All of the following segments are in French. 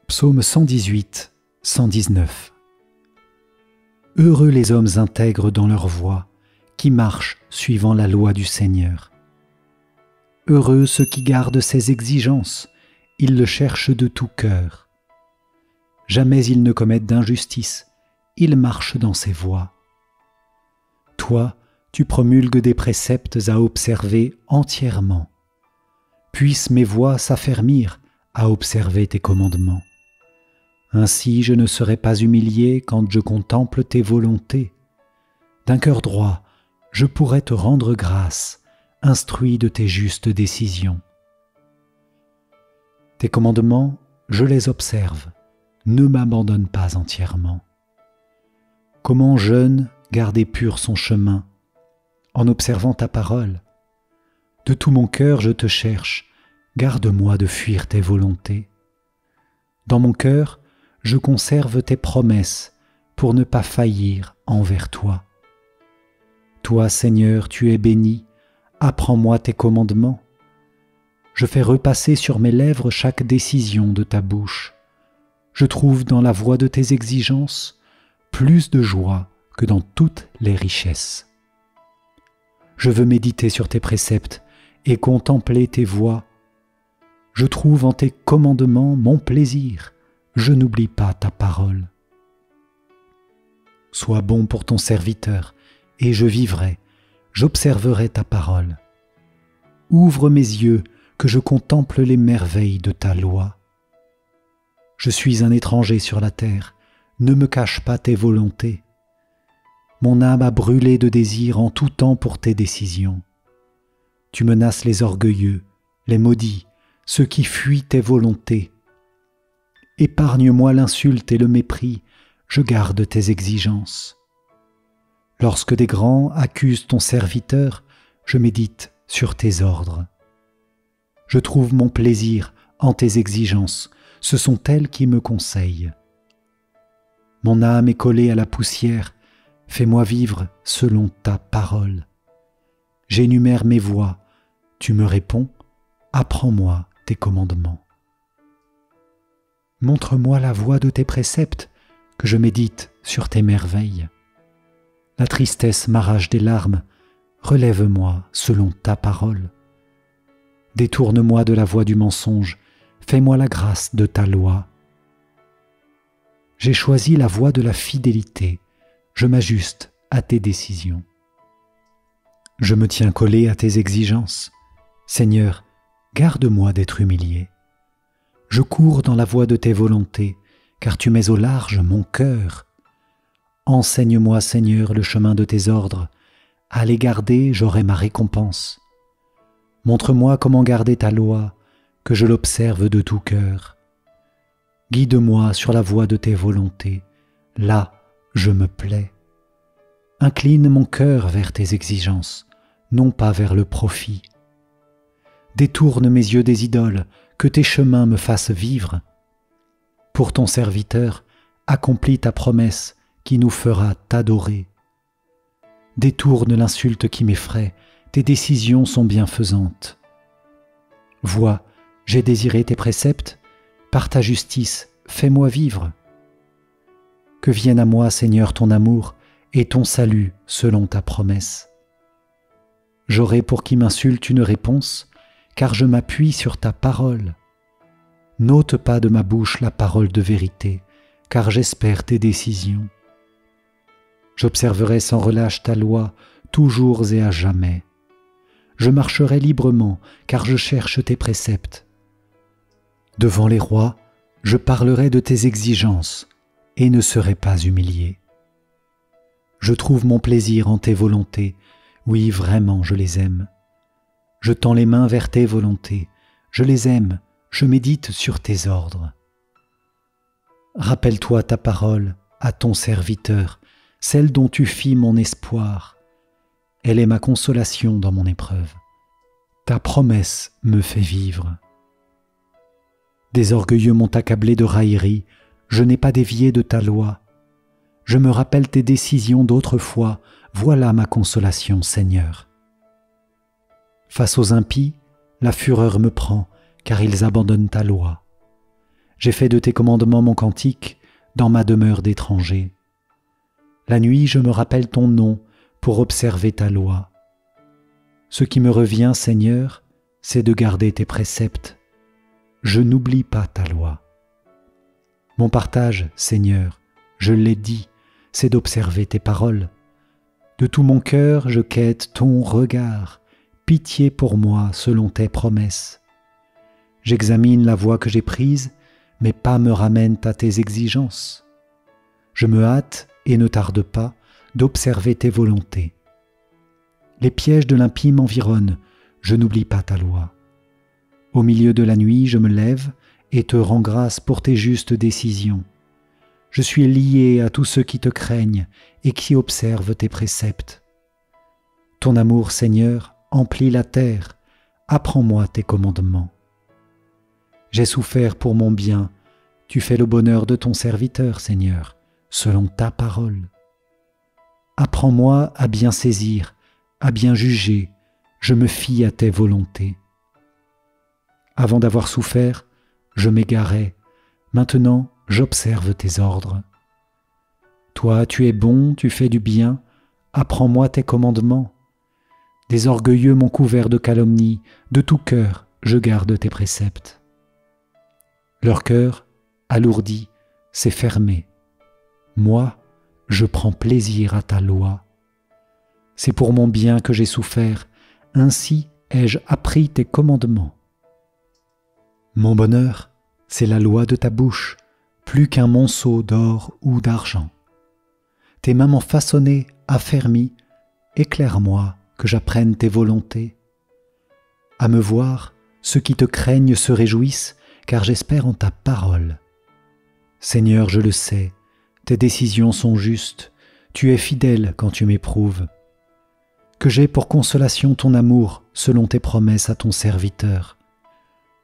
Psaume 118, 119. Heureux les hommes intègres dans leur voie, qui marchent suivant la loi du Seigneur. Heureux ceux qui gardent ses exigences, ils le cherchent de tout cœur. Jamais ils ne commettent d'injustice, ils marchent dans ses voies. Toi, tu promulgues des préceptes à observer entièrement. Puissent mes voies s'affermir à observer tes commandements. Ainsi je ne serai pas humilié quand je contemple tes volontés. D'un cœur droit, je pourrai te rendre grâce, instruit de tes justes décisions. Tes commandements, je les observe, ne m'abandonne pas entièrement. Comment jeune garder pur son chemin, en observant ta parole. De tout mon cœur je te cherche, garde-moi de fuir tes volontés. Dans mon cœur, je conserve tes promesses pour ne pas faillir envers toi. Toi, Seigneur, tu es béni, apprends-moi tes commandements. Je fais repasser sur mes lèvres chaque décision de ta bouche. Je trouve dans la voie de tes exigences plus de joie que dans toutes les richesses. Je veux méditer sur tes préceptes et contempler tes voies. Je trouve en tes commandements mon plaisir. Je n'oublie pas ta parole. Sois bon pour ton serviteur, et je vivrai, j'observerai ta parole. Ouvre mes yeux, que je contemple les merveilles de ta loi. Je suis un étranger sur la terre, ne me cache pas tes volontés. Mon âme a brûlé de désir en tout temps pour tes décisions. Tu menaces les orgueilleux, les maudits, ceux qui fuient tes volontés. Épargne-moi l'insulte et le mépris, je garde tes exigences. Lorsque des grands accusent ton serviteur, je médite sur tes ordres. Je trouve mon plaisir en tes exigences, ce sont elles qui me conseillent. Mon âme est collée à la poussière, fais-moi vivre selon ta parole. J'énumère mes voies, tu me réponds, apprends-moi tes commandements. Montre-moi la voie de tes préceptes, que je médite sur tes merveilles. La tristesse m'arrache des larmes, relève-moi selon ta parole. Détourne-moi de la voie du mensonge, fais-moi la grâce de ta loi. J'ai choisi la voie de la fidélité, je m'ajuste à tes décisions. Je me tiens collé à tes exigences. Seigneur, garde-moi d'être humilié. Je cours dans la voie de tes volontés, car tu mets au large mon cœur. Enseigne-moi, Seigneur, le chemin de tes ordres. À les garder, j'aurai ma récompense. Montre-moi comment garder ta loi, que je l'observe de tout cœur. Guide-moi sur la voie de tes volontés, là je me plais. Incline mon cœur vers tes exigences, non pas vers le profit. Détourne mes yeux des idoles, que tes chemins me fassent vivre. Pour ton serviteur, accomplis ta promesse qui nous fera t'adorer. Détourne l'insulte qui m'effraie, tes décisions sont bienfaisantes. Vois, j'ai désiré tes préceptes, par ta justice, fais-moi vivre. Que vienne à moi, Seigneur, ton amour et ton salut selon ta promesse. J'aurai pour qui m'insulte une réponse, car je m'appuie sur ta parole. N'ôte pas de ma bouche la parole de vérité, car j'espère tes décisions. J'observerai sans relâche ta loi, toujours et à jamais. Je marcherai librement, car je cherche tes préceptes. Devant les rois, je parlerai de tes exigences, et ne serai pas humilié. Je trouve mon plaisir en tes volontés, oui, vraiment, je les aime. Je tends les mains vers tes volontés, je les aime, je médite sur tes ordres. Rappelle-toi ta parole à ton serviteur, celle dont tu fis mon espoir. Elle est ma consolation dans mon épreuve. Ta promesse me fait vivre. Des orgueilleux m'ont accablé de raillerie, je n'ai pas dévié de ta loi. Je me rappelle tes décisions d'autrefois, voilà ma consolation, Seigneur. Face aux impies, la fureur me prend, car ils abandonnent ta loi. J'ai fait de tes commandements mon cantique dans ma demeure d'étranger. La nuit, je me rappelle ton nom pour observer ta loi. Ce qui me revient, Seigneur, c'est de garder tes préceptes. Je n'oublie pas ta loi. Mon partage, Seigneur, je l'ai dit, c'est d'observer tes paroles. De tout mon cœur, je quête ton regard. Pitié pour moi selon tes promesses. J'examine la voie que j'ai prise, mes pas me ramènent à tes exigences. Je me hâte, et ne tarde pas, d'observer tes volontés. Les pièges de l'impie m'environnent, je n'oublie pas ta loi. Au milieu de la nuit, je me lève et te rends grâce pour tes justes décisions. Je suis lié à tous ceux qui te craignent et qui observent tes préceptes. Ton amour, Seigneur, emplit la terre, apprends-moi tes commandements. J'ai souffert pour mon bien, tu fais le bonheur de ton serviteur, Seigneur, selon ta parole. Apprends-moi à bien saisir, à bien juger, je me fie à tes volontés. Avant d'avoir souffert, je m'égarais, maintenant j'observe tes ordres. Toi, tu es bon, tu fais du bien, apprends-moi tes commandements. Des orgueilleux m'ont couvert de calomnie, de tout cœur je garde tes préceptes. Leur cœur, alourdi, s'est fermé. Moi, je prends plaisir à ta loi. C'est pour mon bien que j'ai souffert, ainsi ai-je appris tes commandements. Mon bonheur, c'est la loi de ta bouche, plus qu'un monceau d'or ou d'argent. Tes mains m'ont façonné, affermi, éclaire-moi que j'apprenne tes volontés. À me voir, ceux qui te craignent se réjouissent, car j'espère en ta parole. Seigneur, je le sais, tes décisions sont justes, tu es fidèle quand tu m'éprouves. Que j'ai pour consolation ton amour selon tes promesses à ton serviteur.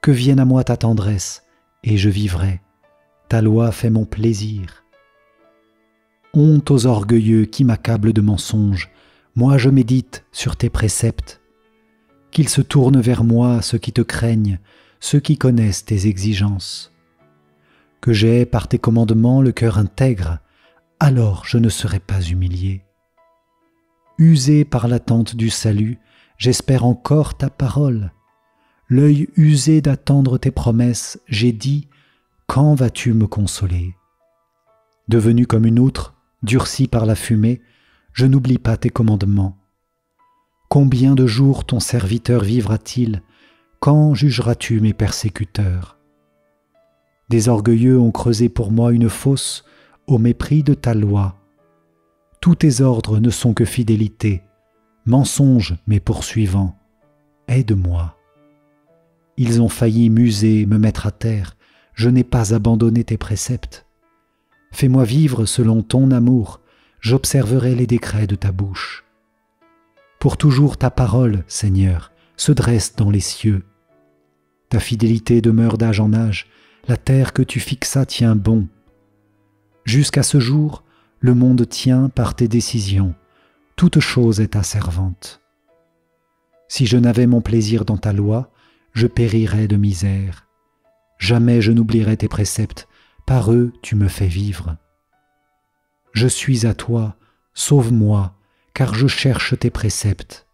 Que vienne à moi ta tendresse, et je vivrai. Ta loi fait mon plaisir. Honte aux orgueilleux qui m'accablent de mensonges, moi je médite sur tes préceptes. Qu'ils se tournent vers moi ceux qui te craignent, ceux qui connaissent tes exigences. Que j'ai par tes commandements le cœur intègre, alors je ne serai pas humilié. Usé par l'attente du salut, j'espère encore ta parole. L'œil usé d'attendre tes promesses, j'ai dit, quand vas-tu me consoler? Devenu comme une outre, durci par la fumée, je n'oublie pas tes commandements. Combien de jours ton serviteur vivra-t-il? Quand jugeras-tu mes persécuteurs? Des orgueilleux ont creusé pour moi une fosse au mépris de ta loi. Tous tes ordres ne sont que fidélité, mensonges mes poursuivants. Aide-moi. Ils ont failli m'user, me mettre à terre, je n'ai pas abandonné tes préceptes. Fais-moi vivre selon ton amour, j'observerai les décrets de ta bouche. Pour toujours ta parole, Seigneur, se dresse dans les cieux. Ta fidélité demeure d'âge en âge, la terre que tu fixas tient bon. Jusqu'à ce jour, le monde tient par tes décisions, toute chose est ta servante. Si je n'avais mon plaisir dans ta loi, je périrais de misère. Jamais je n'oublierai tes préceptes, par eux tu me fais vivre. Je suis à toi, sauve-moi, car je cherche tes préceptes.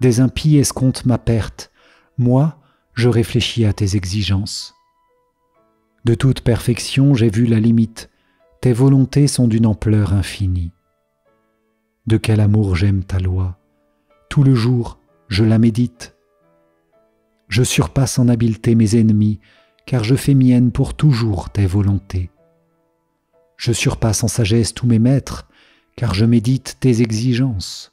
Des impies escomptent ma perte, moi je réfléchis à tes exigences. De toute perfection j'ai vu la limite, tes volontés sont d'une ampleur infinie. De quel amour j'aime ta loi, tout le jour je la médite. Je surpasse en habileté mes ennemis, car je fais mienne pour toujours tes volontés. Je surpasse en sagesse tous mes maîtres, car je médite tes exigences.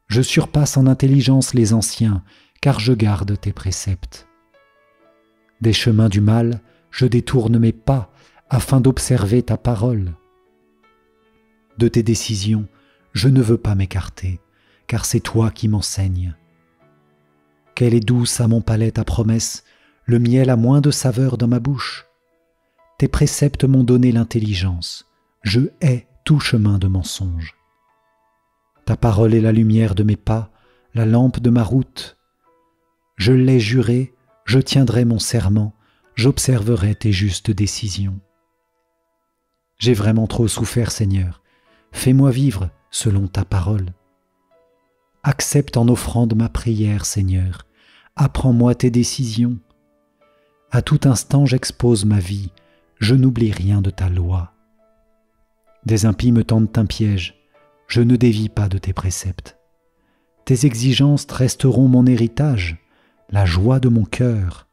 Je surpasse en intelligence les anciens, car je garde tes préceptes. Des chemins du mal, je détourne mes pas, afin d'observer ta parole. De tes décisions, je ne veux pas m'écarter, car c'est toi qui m'enseignes. Quelle est douce à mon palais ta promesse, le miel a moins de saveur dans ma bouche. Tes préceptes m'ont donné l'intelligence, je hais tout chemin de mensonge. Ta parole est la lumière de mes pas, la lampe de ma route. Je l'ai juré, je tiendrai mon serment, j'observerai tes justes décisions. J'ai vraiment trop souffert, Seigneur. Fais-moi vivre selon ta parole. Accepte en offrande ma prière, Seigneur. Apprends-moi tes décisions. À tout instant j'expose ma vie, je n'oublie rien de ta loi. Des impies me tendent un piège, je ne dévie pas de tes préceptes. Tes exigences resteront mon héritage, la joie de mon cœur.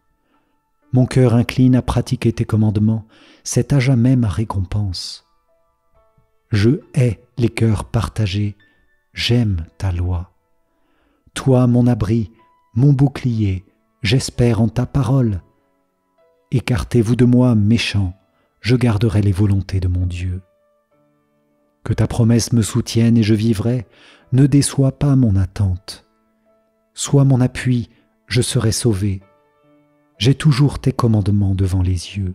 Mon cœur incline à pratiquer tes commandements, c'est à jamais ma récompense. Je hais les cœurs partagés, j'aime ta loi. Toi, mon abri, mon bouclier, j'espère en ta parole. Écartez-vous de moi, méchants, je garderai les volontés de mon Dieu. Que ta promesse me soutienne et je vivrai, ne déçois pas mon attente. Sois mon appui, je serai sauvé. J'ai toujours tes commandements devant les yeux.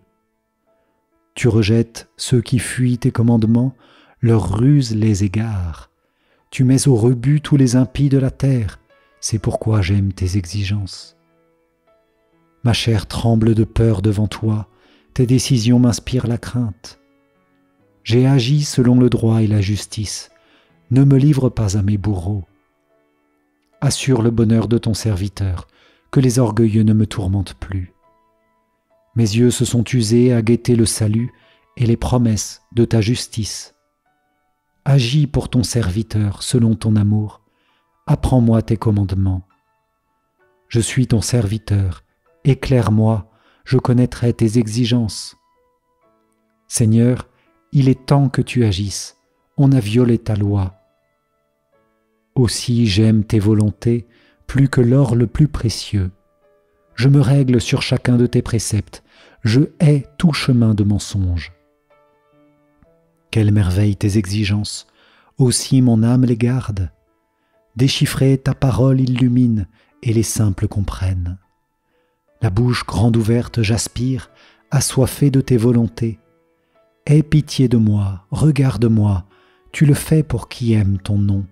Tu rejettes ceux qui fuient tes commandements, leurs ruses les égarent. Tu mets au rebut tous les impies de la terre, c'est pourquoi j'aime tes exigences. Ma chair tremble de peur devant toi, tes décisions m'inspirent la crainte. J'ai agi selon le droit et la justice, ne me livre pas à mes bourreaux. Assure le bonheur de ton serviteur, que les orgueilleux ne me tourmentent plus. Mes yeux se sont usés à guetter le salut et les promesses de ta justice. Agis pour ton serviteur selon ton amour, apprends-moi tes commandements. Je suis ton serviteur, éclaire-moi, je connaîtrai tes exigences. Seigneur, il est temps que tu agisses, on a violé ta loi. Aussi j'aime tes volontés plus que l'or le plus précieux. Je me règle sur chacun de tes préceptes, je hais tout chemin de mensonge. Quelle merveille tes exigences, aussi mon âme les garde. Déchiffrée, ta parole illumine et les simples comprennent. La bouche grande ouverte, j'aspire, assoiffé de tes volontés. Aie pitié de moi, regarde-moi, tu le fais pour qui aime ton nom.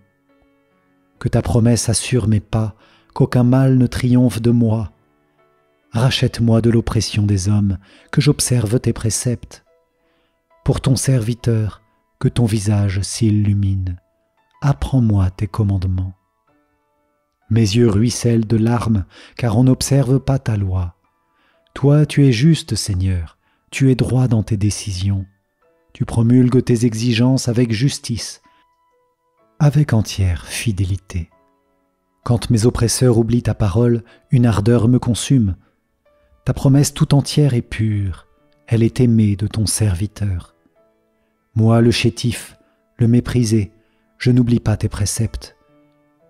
Que ta promesse assure mes pas, qu'aucun mal ne triomphe de moi. Rachète-moi de l'oppression des hommes, que j'observe tes préceptes. Pour ton serviteur, que ton visage s'illumine. Apprends-moi tes commandements. Mes yeux ruissellent de larmes, car on n'observe pas ta loi. Toi, tu es juste, Seigneur, tu es droit dans tes décisions. Tu promulgues tes exigences avec justice, avec entière fidélité. Quand mes oppresseurs oublient ta parole, une ardeur me consume. Ta promesse tout entière est pure, elle est aimée de ton serviteur. Moi, le chétif, le méprisé, je n'oublie pas tes préceptes.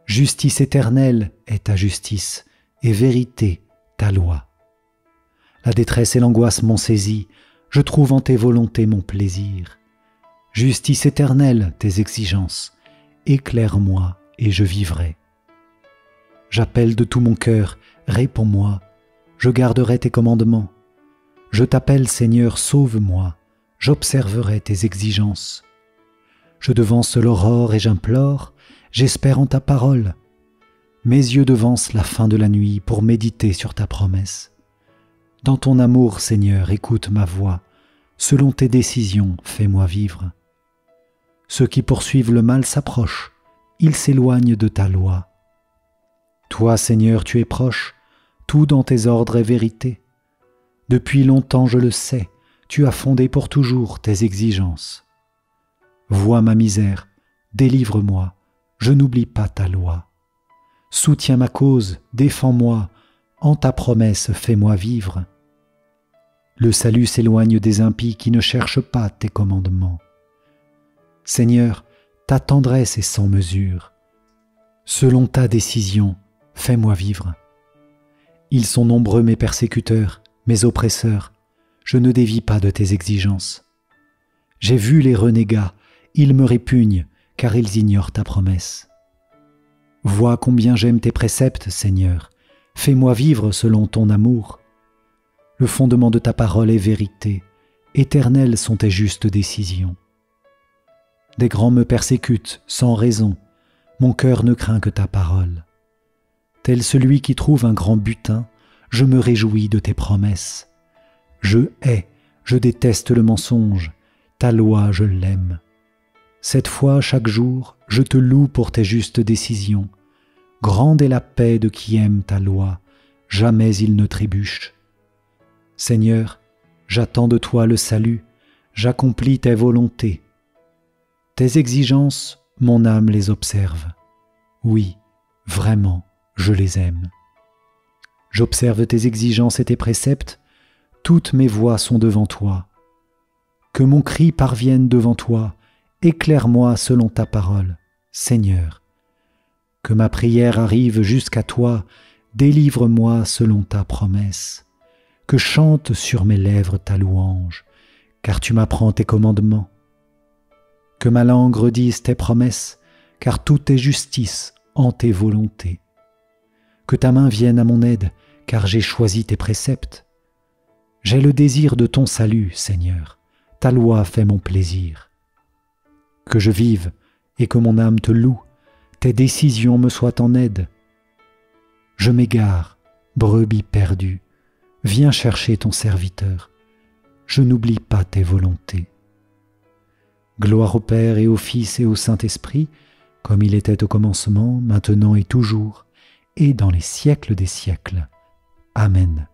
Justice éternelle est ta justice, et vérité ta loi. La détresse et l'angoisse m'ont saisi, je trouve en tes volontés mon plaisir. Justice éternelle tes exigences, éclaire-moi et je vivrai. J'appelle de tout mon cœur, réponds-moi, je garderai tes commandements. Je t'appelle Seigneur, sauve-moi, j'observerai tes exigences. Je devance l'aurore et j'implore, j'espère en ta parole. Mes yeux devancent la fin de la nuit pour méditer sur ta promesse. Dans ton amour, Seigneur, écoute ma voix. Selon tes décisions, fais-moi vivre. Ceux qui poursuivent le mal s'approchent, ils s'éloignent de ta loi. Toi, Seigneur, tu es proche, tout dans tes ordres est vérité. Depuis longtemps, je le sais, tu as fondé pour toujours tes exigences. Vois ma misère, délivre-moi, je n'oublie pas ta loi. Soutiens ma cause, défends-moi, en ta promesse fais-moi vivre. Le salut s'éloigne des impies qui ne cherchent pas tes commandements. Seigneur, ta tendresse est sans mesure. Selon ta décision, fais-moi vivre. Ils sont nombreux mes persécuteurs, mes oppresseurs, je ne dévie pas de tes exigences. J'ai vu les renégats, ils me répugnent, car ils ignorent ta promesse. Vois combien j'aime tes préceptes, Seigneur, fais-moi vivre selon ton amour. Le fondement de ta parole est vérité, éternelles sont tes justes décisions. Des grands me persécutent sans raison, mon cœur ne craint que ta parole. Tel celui qui trouve un grand butin, je me réjouis de tes promesses. Je hais, je déteste le mensonge, ta loi je l'aime. Cette fois, chaque jour, je te loue pour tes justes décisions. Grande est la paix de qui aime ta loi, jamais il ne trébuche. Seigneur, j'attends de toi le salut, j'accomplis tes volontés. Tes exigences, mon âme les observe. Oui, vraiment, je les aime. J'observe tes exigences et tes préceptes, toutes mes voies sont devant toi. Que mon cri parvienne devant toi, éclaire-moi selon ta parole, Seigneur. Que ma prière arrive jusqu'à toi, délivre-moi selon ta promesse. Que chante sur mes lèvres ta louange, car tu m'apprends tes commandements. Que ma langue redise tes promesses, car tout est justice en tes volontés. Que ta main vienne à mon aide, car j'ai choisi tes préceptes. J'ai le désir de ton salut, Seigneur, ta loi fait mon plaisir. Que je vive et que mon âme te loue, tes décisions me soient en aide. Je m'égare, brebis perdue, viens chercher ton serviteur, je n'oublie pas tes volontés. Gloire au Père et au Fils et au Saint-Esprit, comme il était au commencement, maintenant et toujours, et dans les siècles des siècles. Amen.